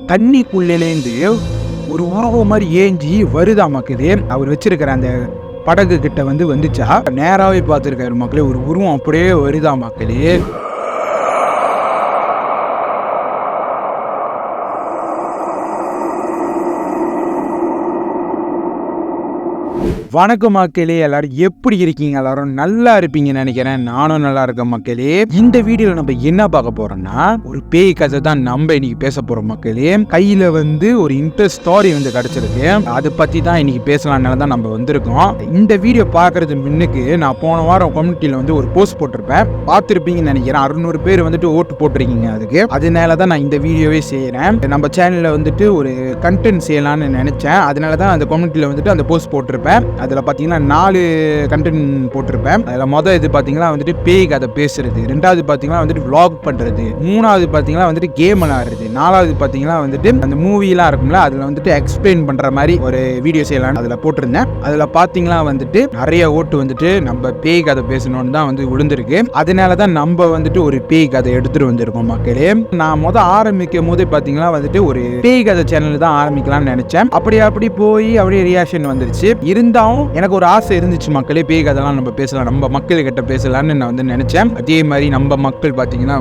தண்ணிக்குள்ளேருந்து ஒரு உருவம் மாதிரி ஏஞ்சி வருதா மக்களே. அவர் வச்சிருக்கிற அந்த படகு கிட்ட வந்துச்சா நேராவே பார்த்துருக்காரு மக்களே. ஒரு உருவம் அப்படியே வருதா மக்களே. வணக்கம் மக்களே, எல்லாரும் எப்படி இருக்கீங்க? எல்லாரும் நல்லா இருப்பீங்கன்னு நினைக்கிறேன். நானும் நல்லா இருக்கேன் மக்களே. இந்த வீடியோல நம்ம என்ன பார்க்க போறோம்னா, ஒரு பேய் கதை தான் நம்ம இன்னைக்கு பேச போறோம் மக்களே. கையில ஒரு இன்ட்ரெஸ்ட் ஸ்டோரி கிடைச்சிருக்கு. அதை பத்தி தான் இன்னைக்கு பேசலாம்னால தான் நம்ம வந்திருக்கோம். இந்த வீடியோ பார்க்கறது முன்னுக்கு நான் போன வாரம் கம்யூனிட்டியில ஒரு போஸ்ட் போட்டிருப்பேன், பார்த்துருப்பீங்கன்னு நினைக்கிறேன். 600 பேர் ஓட்டு போட்டிருக்கீங்க அதுக்கு. அதனால தான் நான் இந்த வீடியோவே செய்யறேன். நம்ம சேனல்ல ஒரு கண்டென்ட் செய்யலாம்னு நினைச்சேன். அதனால தான் அந்த கம்யூனிட்டியில அந்த போஸ்ட் போட்டிருப்பேன். அதில் பார்த்தீங்கன்னா 4 கண்டென்ட் போட்டிருப்பேன். அதில் இது பார்த்தீங்கன்னா பேய் கதை பேசுறது, 2வது பார்த்தீங்கன்னா vlog பண்ணுறது, 3வது பார்த்தீங்கன்னா கேம் விளாடுறது, 4வது பார்த்தீங்கன்னா அந்த மூவிலாம் இருக்கும்ல அதில் எக்ஸ்பிளைன் பண்ணுற மாதிரி ஒரு வீடியோ செய்யலாம்னு அதில் போட்டிருந்தேன். அதில் பார்த்தீங்கன்னா நிறைய ஓட்டு நம்ம பேய் கதை பேசணும்னு தான் விழுந்திருக்கு. அதனால தான் நம்ம ஒரு பேய் கதை எடுத்துகிட்டு வந்திருக்கோம் மக்களே. நான் ஆரம்பிக்கும் போதே பார்த்தீங்கன்னா ஒரு பேய் கதை சேனல் தான் ஆரம்பிக்கலாம்னு நினைச்சேன். அப்படி போய் அப்படியே ரியாக்ஷன் வந்துருச்சு. இருந்தாலும் எனக்கு ஒரு ஆசை இருந்துச்சு மக்களே, பேய் கதைலாம் நம்ம பேசலாம், நம்ம மக்கள் கிட்ட பேசலாம்னு நான் நினைச்சேன். அதே மாதிரி நம்ம மக்கள் பார்த்தீங்கன்னா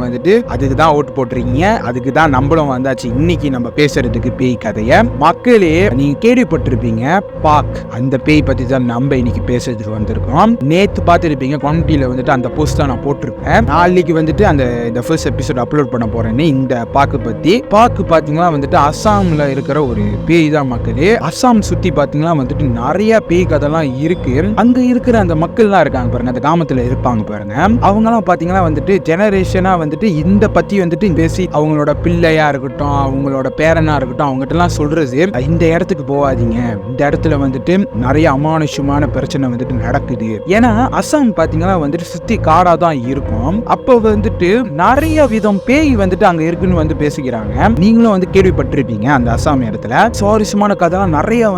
அதுக்கு தான் ஓட்டு போட்டிருக்கீங்க. அதுக்கு தான் நம்மளும் வந்தாச்சு இன்னைக்கு நம்ம பேசுறதுக்கு பேய் கதைய. மக்களே, நீங்க கேள்விப்பட்டிருப்பீங்க பாக், அந்த பேய் பத்தி தான் நம்ம இன்னைக்கு பேசுறதுக்கு வந்திருக்கோம். நேத்து பார்த்துருப்பீங்க கம்யூனிட்டியில அந்த போஸ்ட் தான் நான் போட்டிருப்பேன். நாளைக்கு அந்த ஃபர்ஸ்ட் எபிசோட் அப்லோட் பண்ண போறேன்னு இந்த பாக்கு பத்தி. பாக்கு பார்த்தீங்கன்னா அஸ்ஸாம்ல இருக்கிற ஒரு பேய் தான் மக்களே. அஸ்ஸாம் சுத்தி பார்த்தீங்கன்னா நிறைய பேய் கதைலாம் இருக்கு. அங்க இருக்கிற அந்த மக்கள்லாம் இருக்காங்க பாருங்க, அந்த கிராமத்துல இருப்பாங்க பாருங்க. அவங்கலாம் பாத்தீங்கன்னா ஜெனரேஷனா இந்த பத்தி பேசி அவங்களோட பிள்ளையா இருக்கட்டும், அவங்களோட பேரனா இருக்கட்டும், அவங்ககிட்ட எல்லாம் சொல்றது, இந்த இடத்துக்கு போகாதீங்க, இந்த இடத்துல நிறைய அமானுஷமான பிரச்சனை நடக்குது. ஏன்னா அஸ்ஸாம் பாத்தீங்கன்னா சுத்தி காடா தான் இருக்கும். அப்ப நிறைய விதம் பேய் அங்க இருக்குன்னு பேசிக்கிறாங்க. நீங்களும் கேள்விப்பட்டிருப்பீங்க அந்த அஸ்ஸாம் இடத்துல சுவாரஸ்யமான கதை நிறைய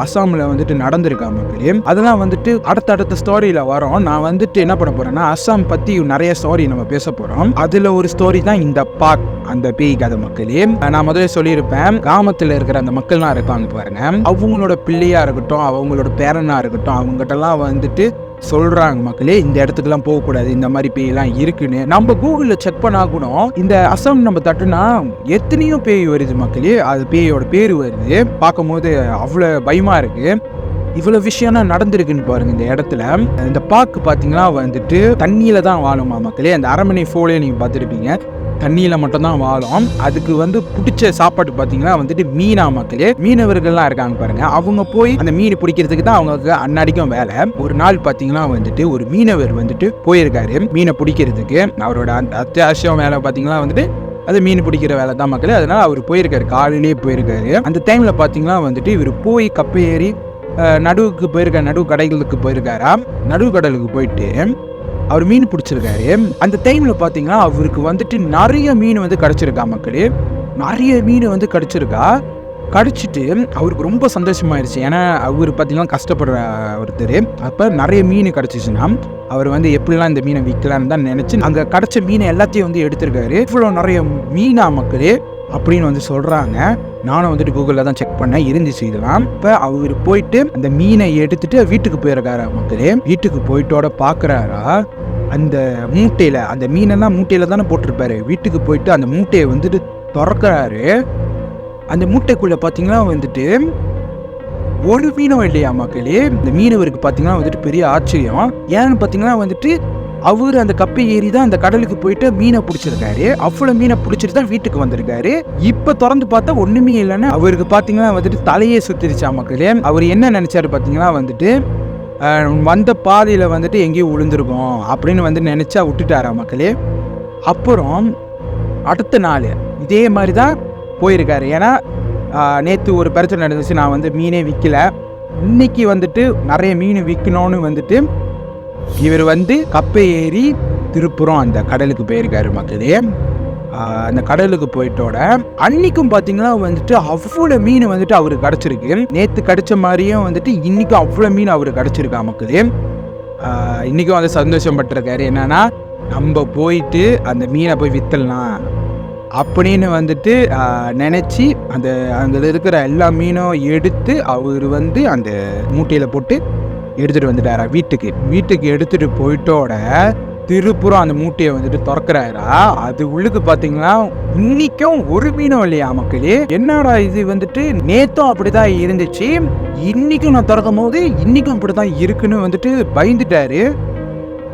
அஸ்ஸாம்ல நடந்திருக்காங்க மக்களே. அதெல்லாம் அடுத்த ஸ்டோரியில வரும். நான் என்ன பண்ண போறேன்னா, அஸ்ஸாம் பத்தி நிறைய ஸ்டோரி நம்ம பேச போறோம். அதுல ஒரு ஸ்டோரி தான் இந்த பாக், அந்த பேய் கதை மக்களே. நான் முதல்ல சொல்லியிருப்பேன், கிராமத்துல இருக்கிற அந்த மக்கள்லாம் இருப்பாங்க பாருங்க, அவங்களோட பிள்ளையா இருக்கட்டும், அவங்களோட பேரனா இருக்கட்டும், அவங்ககிட்ட எல்லாம் சொல்றாங்க மக்களே, இந்த இடத்துக்குலாம் போகக்கூடாது, இந்த மாதிரி பேயெல்லாம் இருக்குன்னு. நம்ம கூகுள்ல செக் பண்ணா கூட இந்த அஸ்ஸாம் நம்ம தட்டுனா எத்தனையோ பேய் வருது மக்களே. அது பேயோட பேரு வருது. பார்க்கும் போது அவ்வளவு பயமா இருக்கு. இவ்வளவு விஷயம் நடந்திருக்குன்னு பாருங்க இந்த இடத்துல. இந்த பாக்கு பாத்தீங்கன்னா தண்ணியில தான் வாழுமா மக்களே. அந்த அரண்மனை ஃபோலே நீங்க பார்த்துருப்பீங்க, தண்ணியில மட்டும் தான் வாழும். அதுக்கு பிடிச்ச சாப்பாடு பாத்தீங்கன்னா மீனா மக்களே. மீனவர்கள்லாம் இருக்காங்க பாருங்க, அவங்க போய் அந்த மீன் பிடிக்கிறதுக்கு தான் அவங்களுக்கு அன்னாடிக்கும் வேலை. ஒரு நாள் பாத்தீங்கன்னா ஒரு மீனவர் போயிருக்காரு மீனை பிடிக்கிறதுக்கு. அவரோட அத்தியாவசியம் வேலை பாத்தீங்கன்னா அது மீன் பிடிக்கிற வேலை தான் மக்களே. அதனால அவர் போயிருக்காரு, காலையிலேயே போயிருக்காரு. அந்த டைம்ல பாத்தீங்கன்னா இவர் போய் கப்பை ஏறி நடுவுக்கு போயிருக்காரு, நடுவு கடைகளுக்கு போயிருக்காரா. நடுவு கடலுக்கு போயிட்டு அவர் மீன் பிடிச்சிருக்காரு. அந்த டைம்ல பாத்தீங்கன்னா அவருக்கு நிறைய மீன் கிடைச்சிருக்கா மக்களே. நிறைய மீன் கிடைச்சிருக்கா. கடிச்சிட்டு அவருக்கு ரொம்ப சந்தோஷமாயிருச்சு. ஏன்னா அவர் பார்த்தீங்கன்னா கஷ்டப்படுற ஒருத்தர். அப்போ நிறைய மீன் கிடச்சிச்சுன்னா அவர் எப்படிலாம் இந்த மீனை விற்கலான்னு தான் நினச்சி அங்கே கிடச்ச மீனை எல்லாத்தையும் எடுத்திருக்காரு. இவ்வளோ நிறைய மீனா மக்களே அப்படின்னு சொல்கிறாங்க. நானும் கூகுளில் தான் செக் பண்ணேன், இருந்துச்சு இதெல்லாம். இப்போ அவர் போயிட்டு அந்த மீனை எடுத்துட்டு வீட்டுக்கு போயிருக்காரா மக்களே. வீட்டுக்கு போயிட்டோட பார்க்குறாரா, அந்த மூட்டையில், அந்த மீனெல்லாம் மூட்டையில் தானே போட்டிருப்பாரு. வீட்டுக்கு போயிட்டு அந்த மூட்டையை திறக்கிறாரு. அந்த மூட்டைக்குள்ள பாத்தீங்கன்னா ஒரு மீனும் இல்லையா மக்களே. இந்த மீனவருக்கு பாத்தீங்கன்னா பெரிய ஆச்சரியம். ஏன்னு பாத்தீங்கன்னா அவரு அந்த கப்பை ஏறி தான் அந்த கடலுக்கு போயிட்டு மீனை பிடிச்சிருக்காரு. அவ்வளவு மீனை பிடிச்சிட்டு தான் வீட்டுக்கு வந்திருக்காரு. இப்ப திறந்து பார்த்தா ஒண்ணுமே இல்லைன்னு அவருக்கு பாத்தீங்கன்னா தலையே சுத்திருச்சா மக்களே. அவர் என்ன நினைச்சாரு பாத்தீங்கன்னா வந்த பாதையில எங்கேயும் விழுந்திருக்கும் அப்படின்னு நினைச்சா விட்டுட்டாரா மக்களே. அப்புறம் அடுத்த நாள் இதே மாதிரிதான் போயிருக்காரு. ஏன்னா நேற்று ஒரு பிரச்சனை நடந்துச்சு, நான் மீனே விற்கல, இன்னைக்கு நிறைய மீன் விற்கணும்னு இவர் கப்பை ஏறி திருப்புறம் அந்த கடலுக்கு போயிருக்காரு மக்களே. அந்த கடலுக்கு போயிட்டோட அன்னைக்கும் பார்த்தீங்கன்னா அவ்வளோ மீன் அவருக்கு கிடச்சிருக்கு. நேற்று கிடைச்ச மாதிரியும் இன்னைக்கும் அவ்வளோ மீன் அவருக்கு கிடச்சிருக்கா மக்களே. இன்னைக்கும் சந்தோஷம் பட்டிருக்காரு. என்னன்னா நம்ம போயிட்டு அந்த மீனை போய் வித்தலாம் அப்படின்னு வந்துட்டு நினச்சி அங்கே இருக்கிற எல்லா மீனும் எடுத்து அவர் வந்து அந்த மூட்டையில் போட்டு எடுத்துகிட்டு வந்துட்டாரா வீட்டுக்கு எடுத்துகிட்டு போயிட்டோட திருப்புறம் அந்த மூட்டையை வந்துட்டு திறக்கிறாரா. அது உள்ளுக்கு பார்த்தீங்கன்னா இன்னைக்கும் ஒரு மீனும் இல்லையா மக்களே. என்னடா இது வந்துட்டு நேத்தும் அப்படிதான் இருந்துச்சு, இன்னைக்கும் நான் திறக்கும் போது இன்னைக்கும் அப்படிதான் இருக்குன்னு வந்துட்டு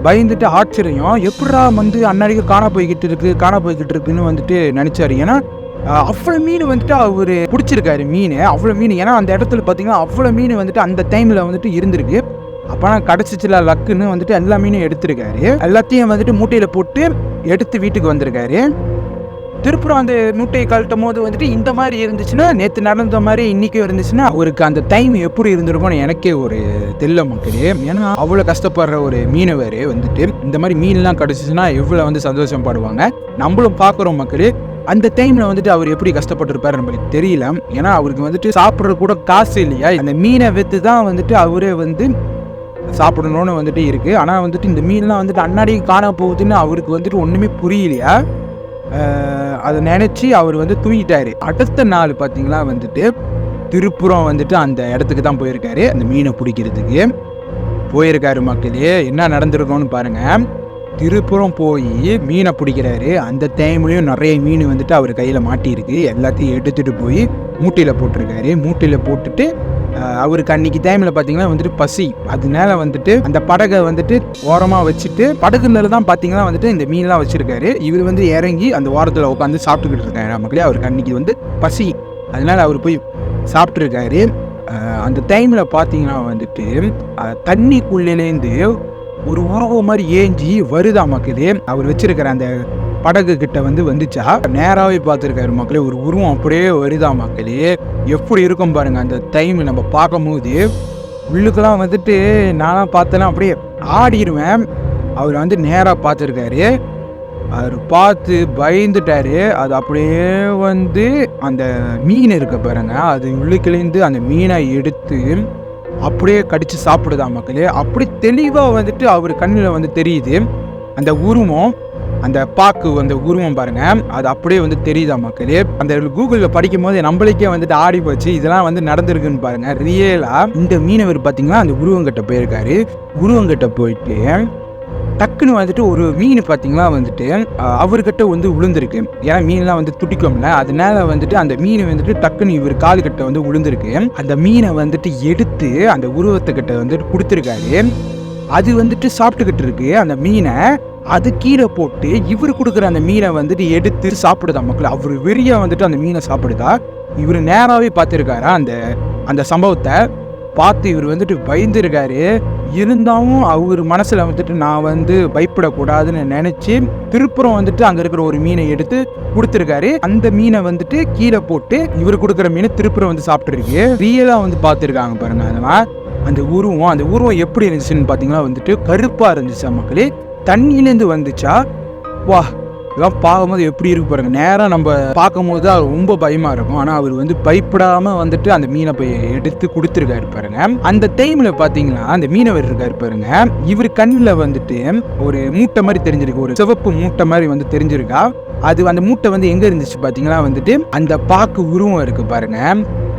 பயந்துட்டு ஆச்சரியம். எப்படா வந்து அன்னடிக்கு காண போய்கிட்டு இருக்குன்னு வந்துட்டு நினைச்சாரு. ஏன்னா அவ்வளோ மீன் வந்துட்டு அவர் பிடிச்சிருக்காரு அவ்வளோ மீன். ஏன்னா அந்த இடத்துல பார்த்தீங்கன்னா அவ்வளோ மீன் வந்துட்டு அந்த டைமில் வந்துட்டு இருந்திருக்கு. அப்போனா கிடச்சிச்சுல லக்குன்னு வந்துட்டு எல்லா மீனும் எடுத்திருக்காரு. எல்லாத்தையும் வந்துட்டு மூட்டையில் போட்டு எடுத்து வீட்டுக்கு வந்திருக்காரு. திருப்புறம் அந்த மூட்டையை கழட்டும் போது வந்துட்டு இந்த மாதிரி இருந்துச்சுன்னா, நேற்று நடந்த மாதிரி இன்றைக்கும் இருந்துச்சுன்னா அவருக்கு அந்த டைம் எப்படி இருந்திருக்கும்னு எனக்கே ஒரு தெரியல மக்களே. ஏன்னா அவ்வளோ கஷ்டப்படுற ஒரு மீனவர் வந்துட்டு இந்த மாதிரி மீன்லாம் கிடச்சிச்சுன்னா எவ்வளோ வந்து சந்தோஷப்படுவாங்க. நம்மளும் பார்க்குறோம் மக்களே. அந்த டைமில் வந்துட்டு அவர் எப்படி கஷ்டப்பட்டுருப்பாரு நம்மளுக்கு தெரியல. ஏன்னா அவருக்கு வந்துட்டு சாப்பிட்றது கூட காசு இல்லையா. அந்த மீனை விற்று தான் வந்துட்டு அவரே வந்து சாப்பிடணும்னு வந்துட்டு இருக்குது. ஆனால் வந்துட்டு இந்த மீன்லாம் வந்துட்டு அன்னாடி காண போகுதுன்னு அவருக்கு வந்துட்டு ஒன்றுமே புரியலையா. அதை நினச்சி அவர் வந்து தூங்கிட்டாரு. அடுத்த நாள் பார்த்தீங்களா வந்துட்டு திருப்புறம் வந்துட்டு அந்த இடத்துக்கு தான் போயிருக்காரு. அந்த மீனை பிடிக்கிறதுக்கு போயிருக்காரு மக்களே. என்ன நடந்திருக்கோன்னு பாருங்கள். திருப்புறம் போய் மீனை பிடிக்கிறாரு. அந்த டைம்லேயும் நிறைய மீன் வந்துட்டு அவர் கையில் மாட்டியிருக்கு. எல்லாத்தையும் எடுத்துகிட்டு போய் மூட்டையில் போட்டிருக்காரு. மூட்டையில் போட்டுட்டு அவருக்கு அன்னைக்கு டைமில் பார்த்தீங்கன்னா வந்துட்டு பசி, அதனால வந்துட்டு அந்த படகை வந்துட்டு ஓரமாக வச்சுட்டு படகுல தான் பார்த்தீங்கன்னா வந்துட்டு இந்த மீன்லாம் வச்சுருக்காரு. இவர் வந்து இறங்கி அந்த ஓரத்தில் உட்காந்து சாப்பிட்டுக்கிட்டு இருக்காரு மக்களே. அவருக்கு அன்னைக்கு வந்து பசி, அதனால அவர் போய் சாப்பிட்ருக்காரு. அந்த டைமில் பார்த்தீங்கன்னா வந்துட்டு தண்ணிக்குள்ளேருந்து ஒரு உறவு மாதிரி ஏஞ்சி வருதா மக்களே. அவர் வச்சிருக்கிற அந்த படகு கிட்ட வந்துச்சா நேராகவே பார்த்துருக்காரு மக்களே. ஒரு உருவம் அப்படியே வருதா மக்களே. எப்படி இருக்கும் பாருங்க அந்த டைம் நம்ம பார்க்கும் போது. உள்ளுக்கெல்லாம் வந்துட்டு நானும் பார்த்தேன்னா அப்படியே ஆடிடுவேன். அவர் வந்து நேராக பார்த்துருக்காரு. அவர் பார்த்து பயந்துட்டாரு. அது அப்படியே வந்து அந்த மீன் இருக்க பாருங்க, அது உள்ளுக்குலேருந்து அந்த மீனை எடுத்து அப்படியே கடிச்சு சாப்பிடுதா மக்களே. அப்படி தெளிவாக வந்துட்டு அவர் கண்ணில் வந்து தெரியுது அந்த உருவம். அந்த பாக்கு அந்த உருவம் பாருங்க, அது அப்படியே வந்து தெரியுதா மக்களே. அந்த கூகுளில் படிக்கும் போது நம்மளுக்கே வந்துட்டு ஆடி போச்சு. இதெல்லாம் வந்து நடந்திருக்குன்னு பாருங்க. ரியலா இந்த மீனவர் பார்த்தீங்கன்னா அந்த உருவங்கிட்ட போயிருக்காரு. உருவங்கிட்ட போயிட்டு டக்குன்னு வந்துட்டு ஒரு மீன் பார்த்தீங்கன்னா வந்துட்டு அவர்கிட்ட வந்து விழுந்திருக்கு. ஏன்னா மீன்லாம் வந்து துடிக்கும்ல, அதனால வந்துட்டு அந்த மீன் வந்துட்டு டக்குன்னு இவர் காலுக்கிட்ட வந்து விழுந்திருக்கு. அந்த மீனை வந்துட்டு எடுத்து அந்த உருவத்துக்கிட்ட வந்துட்டு கொடுத்துருக்காரு. அது வந்துட்டு சாப்பிட்டுக்கிட்டு இருக்கு அந்த மீனை. அது கீழே போட்டு இவர் கொடுக்குற அந்த மீனை வந்துட்டு எடுத்து சாப்பிடுதா மக்கள். அவர் வெறியா வந்துட்டு அந்த மீனை சாப்பிடுதா. இவர் நேராகவே பார்த்துருக்காரா அந்த சம்பவத்தை. பார்த்து இவர் வந்துட்டு பயந்துருக்காரு. இருந்தாலும் அவர் மனசில் வந்துட்டு நான் வந்து பயப்படக்கூடாதுன்னு நினச்சி திருப்புறம் வந்துட்டு அங்கே இருக்கிற ஒரு மீனை எடுத்து கொடுத்துருக்காரு. அந்த மீனை வந்துட்டு கீழே போட்டு இவர் கொடுக்குற மீனை திருப்புறம் வந்து சாப்பிட்டுருக்கு. ரியலாக வந்து பார்த்துருக்காங்க பாருங்க. அதெல்லாம் அந்த உருவம் எப்படி இருந்துச்சுன்னு பார்த்தீங்கன்னா வந்துட்டு கருப்பாக இருந்துச்சா மக்களே. தண்ணியிலேருந்து வந்துச்சா. வா, இதெல்லாம் பார்க்கும்போது எப்படி இருக்கு பாருங்க. நேராக நம்ம பார்க்கும் போது தான் ரொம்ப பயமாக இருக்கும். ஆனால் அவர் வந்து பயப்படாமல் வந்துட்டு அந்த மீனை போய் எடுத்து கொடுத்துருக்காரு பாருங்க. அந்த டைமில் பார்த்தீங்கன்னா அந்த மீனவர் இருக்காரு பாருங்க, இவர் கண்ணில் வந்துட்டு ஒரு மூட்டை மாதிரி தெரிஞ்சிருக்கு. ஒரு சிவப்பு மூட்டை மாதிரி வந்து தெரிஞ்சிருக்கா. அந்த மூட்டை வந்து எங்கே இருந்துச்சு பார்த்தீங்கன்னா வந்துட்டு அந்த பாக்கு உருவம் இருக்கு பாருங்க.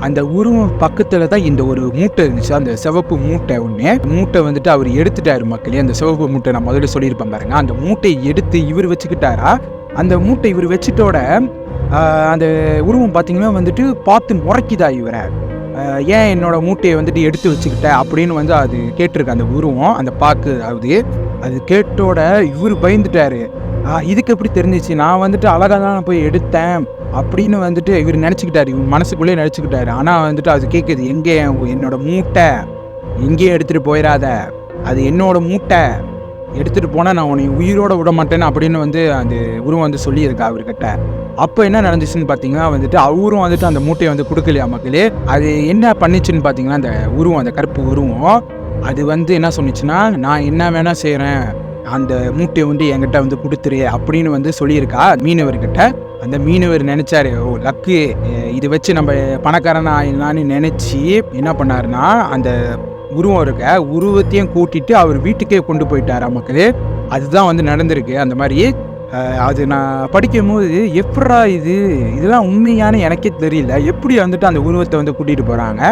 அந்த உருவம் பக்கத்துல தான் இந்த ஒரு மூட்டை இருந்துச்சு. அந்த சிவப்பு மூட்டை வந்துட்டு அவர் எடுத்துட்டாரு மக்களே. அந்த சிவப்பு மூட்டை நான் முதல்ல சொல்லியிருப்பேன் பாருங்க. அந்த மூட்டையை எடுத்து இவர் வச்சுக்கிட்டாரா. அந்த மூட்டை இவர் வச்சுட்டோட அந்த உருவம் பார்த்தீங்கன்னா வந்துட்டு பார்த்து முறைக்குதா இவரை. ஏன் என்னோட மூட்டையை வந்துட்டு எடுத்து வச்சுக்கிட்ட அப்படின்னு வந்து அது கேட்டிருக்கு அந்த உருவம். அந்த பாக்கு அது கேட்டோட இவர் பயந்துட்டாரு. இதுக்கு எப்படி தெரிஞ்சிச்சு, நான் வந்துட்டு அழகாக தான் போய் எடுத்தேன் அப்படின்னு வந்துட்டு இவர் நினச்சிக்கிட்டாரு. இவர் மனசுக்குள்ளே நினச்சிக்கிட்டாரு. ஆனால் வந்துட்டு அது கேட்குது, எங்கே என்னோட மூட்டை, எங்கேயும் எடுத்துகிட்டு போயிடாத, அது என்னோட மூட்டை, எடுத்துகிட்டு போனால் நான் உன்னை உயிரோடு விட மாட்டேன்னு அப்படின்னு வந்து அந்த உருவம் வந்து சொல்லியிருக்கா அவர்கிட்ட. அப்போ என்ன நடந்துச்சுன்னு பார்த்தீங்கன்னா வந்துட்டு அவரும் வந்துட்டு அந்த மூட்டையை வந்து கொடுக்கலையா மக்களே. அது என்ன பண்ணிச்சுன்னு பார்த்தீங்கன்னா அந்த உருவம், அந்த கருப்பு உருவம் அது வந்து என்ன சொன்னிச்சுன்னா, நான் என்ன வேணால் செய்கிறேன், அந்த மூட்டையை வந்து என்கிட்ட வந்து கொடுத்துரு அப்படின்னு வந்து சொல்லியிருக்கா மீனவர்கிட்ட. அந்த மீனவர் நினைச்சாரு, ஓ லக்கு, இதை வச்சு நம்ம பணக்காரனா ஆயிடலான்னு நினைச்சி என்ன பண்ணாருன்னா அந்த உருவத்தையும் கூட்டிட்டு அவர் வீட்டுக்கே கொண்டு போயிட்டாரா மக்களே. அதுதான் வந்து நடந்திருக்கு. அந்த மாதிரி அது நான் படிக்கும்போது எப்படா இதெல்லாம் உண்மையான எனக்கே தெரியல, எப்படி வந்துட்டு அந்த உருவத்தை வந்து கூட்டிகிட்டு போகிறாங்க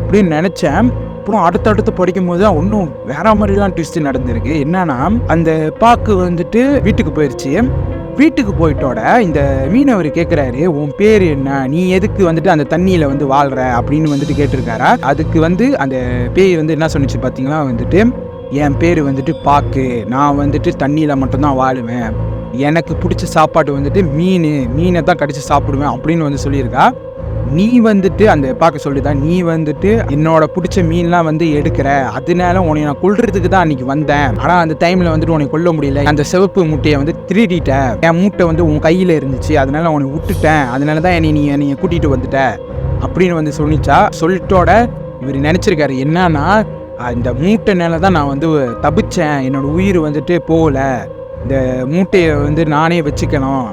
அப்படின்னு நினச்சேன். அப்புறம் அடுத்தடுத்து படிக்கும்போது தான் இன்னும் வேற மாதிரிலாம் ட்விஸ்ட் நடந்திருக்கு. என்னன்னா, அந்த பாக்கு வந்துட்டு வீட்டுக்கு போயிடுச்சு. வீட்டுக்கு போயிட்டோட இந்த மீனவர் கேட்குறாரு, உன் பேர் என்ன, நீ எதுக்கு வந்துட்டு அந்த தண்ணியில் வந்து வாழ்கிற அப்படின்னு வந்துட்டு கேட்டிருக்காரா. அதுக்கு வந்து அந்த பேய் வந்து என்ன சொன்னிச்சு பார்த்தீங்கன்னா வந்துட்டு, என் பேர் வந்துட்டு பாக்கு, நான் வந்துட்டு தண்ணியில் மட்டும்தான் வாழுவேன், எனக்கு பிடிச்ச சாப்பாடு வந்துட்டு மீனை தான் கடிச்சு சாப்பிடுவேன் அப்படின்னு வந்து சொல்லியிருக்கா. நீ வந்துட்டு அந்த பார்க்க சொல்லிதான், நீ வந்துட்டு என்னோட பிடிச்ச மீன்லாம் வந்து எடுக்கிற, அதனால உன்னை நான் கொல்றதுக்கு தான் அன்னைக்கு வந்தேன், ஆனால் அந்த டைமில் வந்துட்டு உன்னை கொல்ல முடியல, அந்த சிவப்பு மூட்டையை வந்து திருடிட்டேன், என் மூட்டை வந்து உன் கையில் இருந்துச்சு, அதனால உன்னை விட்டுட்டேன், அதனால தான் என்னை கூட்டிகிட்டு வந்துட்ட அப்படின்னு வந்து சொன்னிச்சா. சொல்லிட்டோட இவர் நினச்சிருக்காரு என்னன்னா, இந்த மூட்டைனால தான் நான் வந்து தப்பிச்சேன், என்னோட உயிர் வந்துட்டு போகல, இந்த மூட்டையை வந்து நானே வச்சுக்கணும்,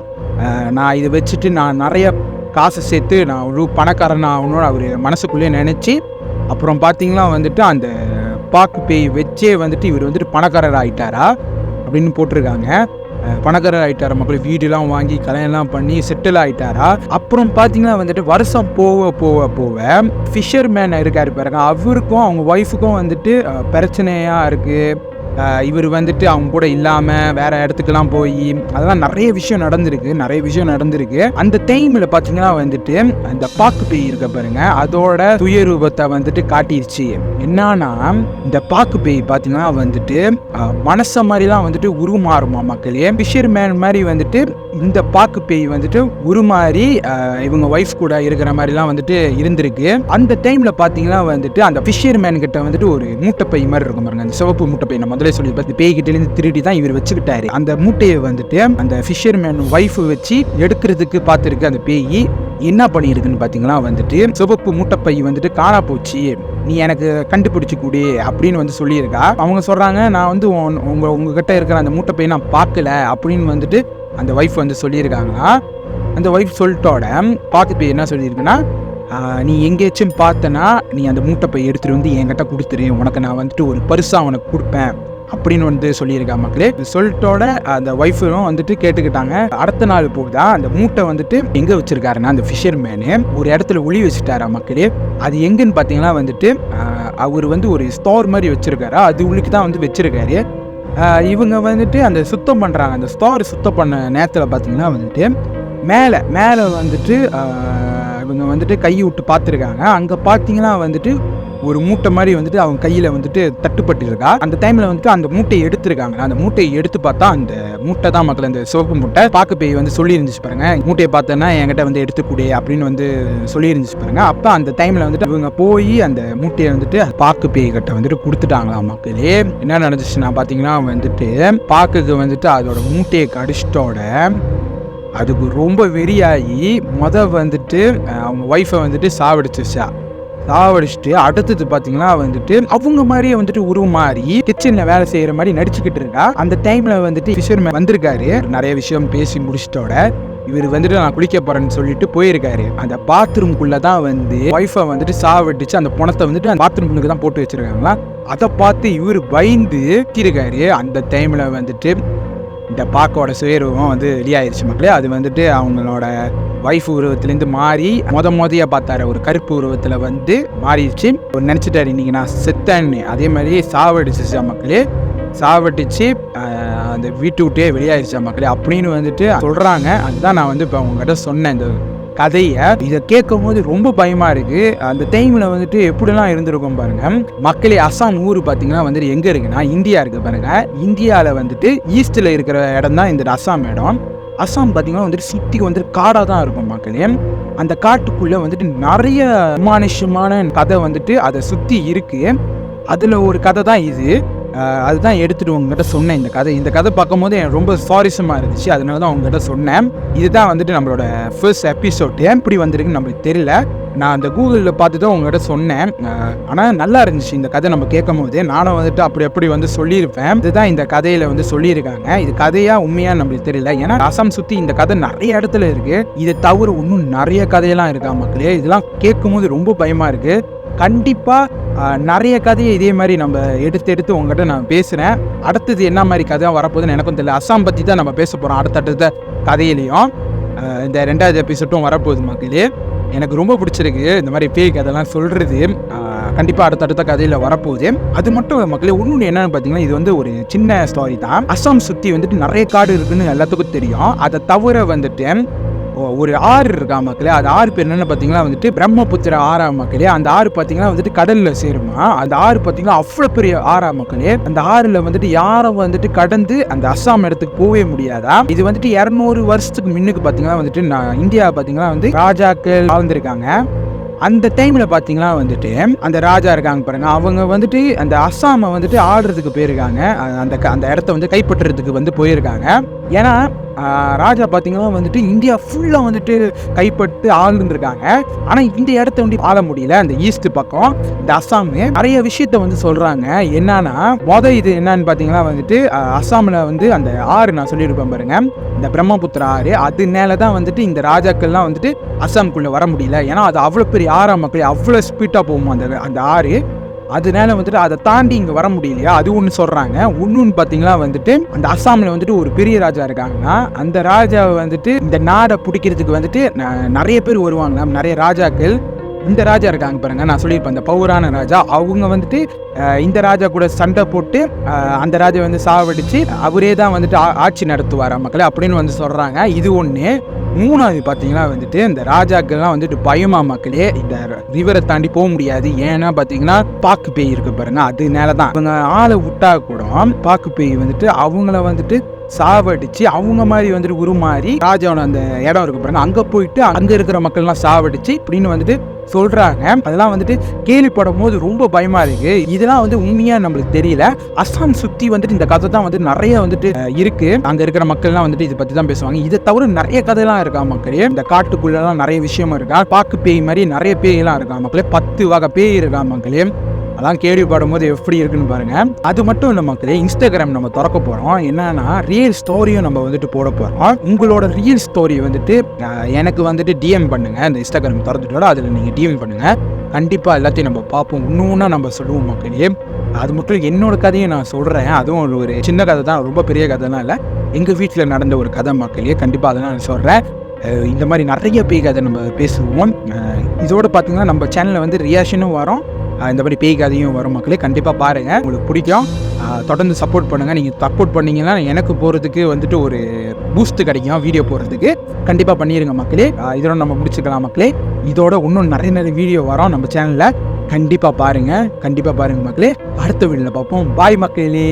நான் இதை வச்சுட்டு நான் நிறைய காசை சேர்த்து நான் ஒரு பணக்காரன் ஆகணும்னு அவர் மனசுக்குள்ளேயே நினச்சி, அப்புறம் பார்த்தீங்கன்னா வந்துட்டு அந்த பாக்கு பேய் வச்சே வந்துட்டு இவர் வந்துட்டு பணக்காரர் ஆகிட்டாரா அப்படின்னு போட்டிருக்காங்க. பணக்காரர் ஆகிட்டாரா, மக்கள் வீடுலாம் வாங்கி கல்யாணம்லாம் பண்ணி செட்டில் ஆகிட்டாரா. அப்புறம் பார்த்தீங்கன்னா வந்துட்டு வருஷம் போக போக போக ஃபிஷர்மேன் இருக்கார் பாருங்க, அவருக்கும் அவங்க ஒய்ஃபுக்கும் வந்துட்டு பிரச்சனையாக இருக்குது. இவர் வந்துட்டு அவங்க கூட இல்லாமல் வேற இடத்துக்குலாம் போய் அதெல்லாம் நிறைய விஷயம் நடந்திருக்கு. அந்த டைமில் பார்த்தீங்கன்னா வந்துட்டு அந்த பாக்கு பேய் இருக்க பாருங்க, அதோட துயரூபத்தை வந்துட்டு காட்டிடுச்சு. என்னன்னா, இந்த பாக்கு பேய் பார்த்தீங்கன்னா வந்துட்டு மனச மாதிரிலாம் வந்துட்டு உருமாறுமா மக்களே. ஃபிஷர்மேன் மாதிரி வந்துட்டு இந்த பாக்கு பேய் வந்துட்டு உருமாறி இவங்க ஒய்ஃப் கூட இருக்கிற மாதிரிலாம் வந்துட்டு இருந்திருக்கு. அந்த டைமில் பார்த்தீங்கன்னா வந்துட்டு அந்த ஃபிஷர்மேன் கிட்ட வந்துட்டு ஒரு மூட்டைப்பை மாதிரி இருக்கும் பாருங்க, அந்த சிவப்பு மூட்டைப்பை நம்ம சொல்லி பார்த்து பேய்கிட்டேருந்து திருடி தான் இவர் வச்சுக்கிட்டாரு. அந்த மூட்டையை வந்துட்டு அந்த ஃபிஷர்மேன் ஒய்ஃப் வச்சு எடுக்கிறதுக்கு பார்த்துருக்கு. அந்த பேய் என்ன பண்ணியிருக்குன்னு பார்த்தீங்கன்னா வந்துட்டு, சிவப்பு மூட்டைப்பை வந்துட்டு காணா போச்சு, நீ எனக்கு கண்டுபிடிச்சி கூடி அப்படின்னு வந்து சொல்லியிருக்கா. அவங்க சொல்கிறாங்க, நான் வந்து உங்ககிட்ட இருக்கிற அந்த மூட்டைப்பை நான் பார்க்கல அப்படின்னு வந்துட்டு அந்த ஒய்ஃப் வந்து சொல்லியிருக்காங்களா. அந்த ஒய்ஃப் சொல்லிட்டோட பார்த்து பேய் என்ன சொல்லியிருக்குன்னா, நீ எங்கேயாச்சும் பார்த்தனா நீ அந்த மூட்டைப்பை எடுத்துகிட்டு வந்து என்கிட்ட கொடுத்துரு, உனக்கு நான் வந்துட்டு ஒரு பரிசாக உனக்கு கொடுப்பேன் அப்படின்னு வந்து சொல்லியிருக்கா மக்களே. சொல்லிட்டோட அந்த ஒய்ஃபும் வந்துட்டு கேட்டுக்கிட்டாங்க. அடுத்த நாள் போகுதா, அந்த மூட்டை வந்துட்டு எங்கே வச்சிருக்காருன்னா, அந்த ஃபிஷர்மேனு ஒரு இடத்துல ஒளி வச்சுட்டாரா மக்களே. அது எங்கன்னு பார்த்தீங்கன்னா வந்துட்டு அவர் வந்து ஒரு ஸ்டோர் மாதிரி வச்சிருக்காரா, அது உள்ளுக்கு தான் வந்து வச்சிருக்காரு. இவங்க வந்துட்டு அந்த சுத்தம் பண்ணுறாங்க. அந்த ஸ்டோர் சுத்தம் பண்ண நேரத்தில் பார்த்தீங்கன்னா வந்துட்டு மேலே வந்துட்டு இவங்க வந்துட்டு கை விட்டு பார்த்துருக்காங்க. அங்கே பார்த்தீங்கன்னா வந்துட்டு ஒரு மூட்டை மாதிரி வந்துட்டு அவங்க கையில் வந்துட்டு தட்டுப்பட்டு இருக்கா. அந்த டைமில் வந்துட்டு அந்த மூட்டையை எடுத்துருக்காங்க. அந்த மூட்டையை எடுத்து பார்த்தா அந்த மூட்டை தான் மக்கள், அந்த சிவப்பு மூட்டை. பாக்கு பேய் வந்து சொல்லி இருந்துச்சு பாருங்க, மூட்டையை பார்த்தேன்னா என்கிட்ட வந்து எடுத்துக்கூடே அப்படின்னு வந்து சொல்லி இருந்துச்சு பாருங்க. அப்போ அந்த டைமில் வந்துட்டு இவங்க போய் அந்த மூட்டையை வந்துட்டு பாக்கு பேய் கிட்ட வந்துட்டு கொடுத்துட்டாங்களாம் மக்களே. என்ன நடந்துச்சுன்னா பார்த்தீங்கன்னா வந்துட்டு பாக்குக்கு வந்துட்டு அதோட மூட்டையை கடிச்சிட்டோட அதுக்கு ரொம்ப வெறியாகி வந்துட்டு அவங்க ஒய்ஃபை வந்துட்டு சாவடிச்சுட்டு அடுத்தது பார்த்தீங்கன்னா வந்துட்டு அவங்க மாதிரியே வந்துட்டு உருமாறி கிச்சனில் வேலை செய்கிற மாதிரி நடிச்சுக்கிட்டு இருக்கா. அந்த டைமில் வந்துட்டு ஃபிஷர்மேன் வந்திருக்காரு. நிறைய விஷயம் பேசி முடிச்சிட்டோட இவர் வந்துட்டு நான் குளிக்க போறேன்னு சொல்லிட்டு போயிருக்காரு. அந்த பாத்ரூம்குள்ளே தான் வந்து ஒய்ஃபை வந்துட்டு சாவடிச்சு அந்த பணத்தை வந்துட்டு அந்த பாத்ரூம்குள்ளே தான் போட்டு வச்சிருக்காங்களா. அதை பார்த்து இவர் பயந்து இருக்காரு. அந்த டைமில் வந்துட்டு இந்த பாக்கோட சுயரூபம் வந்து வெளியாயிருச்சு மக்களே. அது வந்துட்டு அவங்களோட ஒய்ஃப் உருவத்துலேருந்து மாறி மொதயாக பார்த்தாரு ஒரு கருப்பு உருவத்தில் வந்து மாறிடுச்சு. நினச்சிட்டாரு இன்னைக்கு நான் செத்தேன்னு. அதே மாதிரி சாவடிச்சிச்சா மக்களே, சாவடிச்சு அந்த வீட்டு விட்டே வெளியாயிருச்சா மக்களே அப்படின்னு வந்துட்டு சொல்கிறாங்க. அதுதான் நான் வந்து இப்போ அவங்ககிட்ட சொன்னேன் இந்த கதையை. இதை கேட்கும் போது ரொம்ப பயமா இருக்கு. அந்த டைம்ல வந்துட்டு எப்படிலாம் இருந்திருக்கும் பாருங்க மக்களே. அசாம் ஊர் பார்த்தீங்கன்னா வந்துட்டு எங்க இருக்குன்னா இந்தியா இருக்கு பாருங்க. இந்தியாவில் வந்துட்டு ஈஸ்ட்ல இருக்கிற இடம் தான் இந்த அசாம் இடம். அசாம் பார்த்தீங்கன்னா வந்துட்டு சுற்றி வந்துட்டு காடாக தான் இருக்கும் மக்களே. அந்த காட்டுக்குள்ளே வந்துட்டு நிறைய அமானுஷமான கதை வந்துட்டு அதை சுற்றி இருக்கு. அதில் ஒரு கதை தான் இது. அதுதான் எடுத்துகிட்டு உங்ககிட்ட சொன்னேன். இந்த கதை பார்க்கும்போது எனக்கு ரொம்ப சுவாரஸ்யமாக இருந்துச்சு, அதனால தான் உங்ககிட்ட சொன்னேன். இதுதான் வந்துட்டு நம்மளோட ஃபர்ஸ்ட் எபிசோடு. எப்படி வந்திருக்குன்னு நம்மளுக்கு தெரியல. நான் அந்த கூகுளில் பார்த்து தான் உங்ககிட்ட சொன்னேன். ஆனால் நல்லா இருந்துச்சு இந்த கதை. நம்ம கேட்கும் போது நானும் வந்துட்டு அப்படி வந்து சொல்லியிருப்பேன். இதுதான் இந்த கதையில் வந்து சொல்லியிருக்காங்க. இது கதையா உண்மையாக நம்மளுக்கு தெரியல. ஏன்னா அசாம் சுற்றி இந்த கதை நிறைய இடத்துல இருக்குது. இதை தவிர இன்னும் நிறைய கதையெல்லாம் இருக்கா மக்களே. இதெல்லாம் கேட்கும் போது ரொம்ப பயமாக இருக்குது. கண்டிப்பாக நிறைய கதையை இதே மாதிரி நம்ம எடுத்து உங்கள்கிட்ட நான் பேசுகிறேன். அடுத்தது என்ன மாதிரி கதை வரப்போகுதுன்னு எனக்கும் தெரியல. அஸ்ஸாம் பற்றி தான் நம்ம பேச போகிறோம் அடுத்தடுத்த கதையிலையும். இந்த 2வது எபிசோடும் வரப்போகுது மக்களே. எனக்கு ரொம்ப பிடிச்சிருக்கு இந்த மாதிரி பேய் கதைலாம் சொல்கிறது. கண்டிப்பாக அடுத்தடுத்த கதையில் வரப்போகுது. அது மட்டும் இல்லை மக்களே, இன்னொன்று என்னென்னு பார்த்தீங்கன்னா, இது வந்து ஒரு சின்ன ஸ்டோரி தான். அஸ்ஸாம் சுற்றி வந்துட்டு நிறைய காடு இருக்குதுன்னு எல்லாத்துக்கும் தெரியும். அதை தவிர வந்துட்டு ஒரு ஆறு இருக்கா மக்களே. அது ஆறு பேர் என்னென்னு பார்த்தீங்கன்னா வந்துட்டு பிரம்மபுத்திர ஆறா மக்களே. அந்த ஆறு பார்த்தீங்கன்னா வந்துட்டு கடலில் சேருமா. அந்த ஆறு பார்த்தீங்கன்னா அவ்வளோ பெரிய ஆறா மக்களே. அந்த ஆறில் வந்துட்டு யாரும் வந்துட்டு கடந்து அந்த அஸ்ஸாம் இடத்துக்கு போகவே முடியாதா. இது வந்துட்டு 200 வருஷத்துக்கு முன்னுக்கு பார்த்தீங்கன்னா வந்துட்டு இந்தியா பார்த்தீங்கன்னா வந்து ராஜாக்கள் வாழ்ந்துருக்காங்க. அந்த டைமில் பார்த்தீங்கன்னா வந்துட்டு அந்த ராஜா இருக்காங்க பாருங்க, அவங்க வந்துட்டு அந்த அஸ்ஸாமை வந்துட்டு ஆடுறதுக்கு போயிருக்காங்க. அந்த இடத்த வந்து கைப்பற்றுறதுக்கு வந்து போயிருக்காங்க. ஏன்னா ராஜா பார்த்தீங்கன்னா வந்துட்டு இந்தியா ஃபுல்லாக வந்துட்டு கைப்பட்டு ஆளுந்துருக்காங்க. ஆனால் இந்த இடத்த வந்து ஆள முடியல. அந்த ஈஸ்ட் பக்கம் இந்த அஸ்ஸாமு நிறைய விஷயத்த வந்து சொல்கிறாங்க. என்னன்னா இது என்னன்னு பார்த்தீங்கன்னா வந்துட்டு அஸ்ஸாமில் வந்து அந்த ஆறு நான் சொல்லியிருப்பேன் பாருங்க, இந்த பிரம்மபுத்திரா ஆறு, அதனால தான் வந்துட்டு இந்த ராஜாக்கள்லாம் வந்துட்டு அஸ்ஸாமுக்குள்ளே வர முடியல. ஏன்னா அது அவ்வளோ பெரிய ஆறா மக்களே, அவ்வளோ ஸ்பீட்டாக போகுமா அந்த ஆறு. அதனால வந்துட்டு அதை தாண்டி இங்கே வர முடியலையா, அது ஒன்று சொல்கிறாங்க. இன்னொன்று பார்த்தீங்கன்னா வந்துட்டு அந்த அஸ்ஸாமில் வந்துட்டு ஒரு பெரிய ராஜா இருக்காங்கன்னா, அந்த ராஜாவை வந்துட்டு இந்த நாடை பிடிக்கிறதுக்கு வந்துட்டு நிறைய பேர் வருவாங்க, நிறைய ராஜாக்கள். இந்த ராஜா இருக்காங்க பாருங்க, நான் சொல்லியிருப்பேன் இந்த பௌரான ராஜா, அவங்க வந்துட்டு இந்த ராஜா கூட சண்டை போட்டு அந்த ராஜா வந்து சாவடிச்சு அவரே தான் வந்துட்டு ஆட்சி நடத்துவார் மக்களே அப்படின்னு வந்து சொல்கிறாங்க. இது ஒன்று. 3வது பார்த்தீங்கன்னா வந்துட்டு இந்த ராஜாக்கள்லாம் வந்துட்டு பயமா மக்களே, இந்த ரிவரை தாண்டி போக முடியாது. ஏன்னா பார்த்தீங்கன்னா பாக்கு பேய் இருக்கு பாருங்க, அதனால தான் இவங்க ஆளை விட்டா கூட பாக்கு பேய் வந்துட்டு அவங்கள வந்துட்டு சாவடிச்சு அவங்க மாதிரி வந்துட்டு உருமாறி ராஜாவோட அந்த இடம் இருக்கு பாருங்க, அங்கே போயிட்டு அங்கே இருக்கிற மக்கள்லாம் சாவடிச்சு இப்படின்னு வந்துட்டு சொல்றாங்க. அதெல்லாம் வந்துட்டு கேள்விப்படும் போது ரொம்ப பயமா இருக்கு. இதெல்லாம் வந்து உண்மையா நம்மளுக்கு தெரியல. அஸ்ஸாம் சுத்தி வந்துட்டு இந்த கதை தான் வந்து நிறைய வந்துட்டு இருக்கு. அங்க இருக்கிற மக்கள்லாம் வந்துட்டு இதை பத்தி தான் பேசுவாங்க. இதை தவிர நிறைய கதையெல்லாம் இருக்கா மக்களே. இந்த காட்டுக்குள்ளெல்லாம் நிறைய விஷயமா இருக்கா. பாக்கு பேய் மாதிரி நிறைய பேயெல்லாம் இருக்கா மக்களே. 10 வகை பேய் இருக்கா மக்களே. அதான் கேள்விப்படும் போது எப்படி இருக்குன்னு பாருங்க. அது மட்டும் இல்லை மக்களே, இன்ஸ்டாகிராம் நம்ம திறக்க போகிறோம். என்னன்னா ரியல் ஸ்டோரியும் நம்ம வந்துட்டு போட போகிறோம். உங்களோட ரியல் ஸ்டோரி வந்துட்டு எனக்கு வந்துட்டு டிஎம் பண்ணுங்க. இந்த இன்ஸ்டாகிராம் திறந்துட்டோட அதில் நீங்கள் டிஎம் பண்ணுங்க. கண்டிப்பாக எல்லாத்தையும் நம்ம பார்ப்போம். இன்னொன்னா நம்ம சொல்லுவோம் மக்களே. அது மட்டும் என்னோட கதையை நான் சொல்கிறேன். அதுவும் ஒரு சின்ன கதை தான், ரொம்ப பெரிய கதைலாம் இல்லை. எங்கள் வீட்டில் நடந்த ஒரு கதை மக்களே. கண்டிப்பாக அதை நான் சொல்கிறேன். இந்த மாதிரி நிறைய பேய் கதை நம்ம பேசுவோம். இதோட பார்த்தீங்கன்னா நம்ம சேனலில் வந்து ரியாக்ஷனும் வரும், இந்த மாதிரி பேய் கதையும் வரும் மக்களே. கண்டிப்பாக பாருங்கள், உங்களுக்கு பிடிக்கும். தொடர்ந்து சப்போர்ட் பண்ணுங்கள். நீங்கள் சப்போர்ட் பண்ணிங்கன்னா எனக்கு போகிறதுக்கு வந்துட்டு ஒரு பூஸ்ட் கிடைக்கும் வீடியோ போகிறதுக்கு. கண்டிப்பாக பண்ணிடுங்க மக்களே. இதோட நம்ம முடிச்சுக்கலாம் மக்களே. இதோட இன்னும் நிறைய வீடியோ வரும் நம்ம சேனலில். கண்டிப்பாக பாருங்கள் மக்களே. அடுத்த வீடியோவில் பார்ப்போம். பாய் மக்களே.